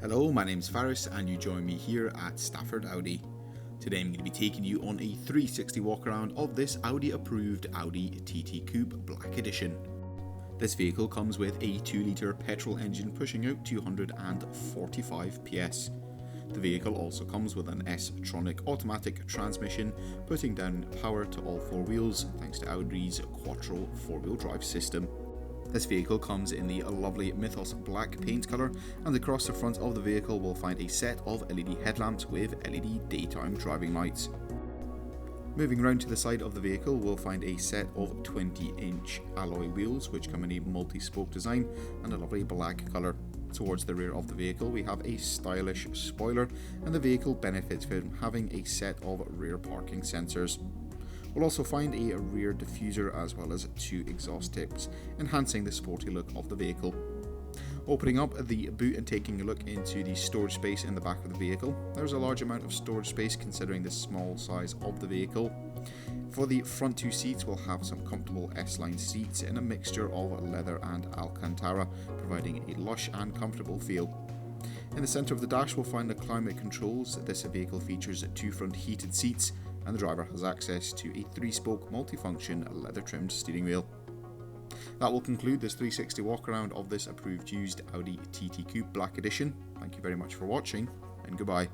Hello, my name's Faris and you join me here at Stafford Audi. Today I'm going to be taking you on a 360 walk around of this Audi approved Audi TT Black Edition. This vehicle comes with a 2-litre petrol engine pushing out 245 PS. The vehicle also comes with an tronic automatic transmission, putting down power to all four wheels thanks to Audi's quattro 4-wheel drive system. This vehicle comes in the lovely Mythos black paint colour, and across the front of the vehicle we'll find a set of LED headlamps with LED daytime driving lights. Moving around to the side of the vehicle we'll find a set of 20-inch alloy wheels which come in a multi-spoke design and a lovely black colour. Towards the rear of the vehicle we have a stylish spoiler, and the vehicle benefits from having a set of rear parking sensors. We'll also find a rear diffuser as well as 2 exhaust tips, enhancing the sporty look of the vehicle. Opening up the boot and taking a look into the storage space in the back of the vehicle, there's a large amount of storage space considering the small size of the vehicle. For the front 2 seats we'll have some comfortable S-line seats in a mixture of leather and Alcantara, providing a lush and comfortable feel. In the centre of the dash we'll find the climate controls. This vehicle features 2 front heated seats, and the driver has access to a 3-spoke multifunction leather trimmed steering wheel. That will conclude this 360 walk around of this approved used Audi TT Black Edition. Thank you very much for watching, and goodbye.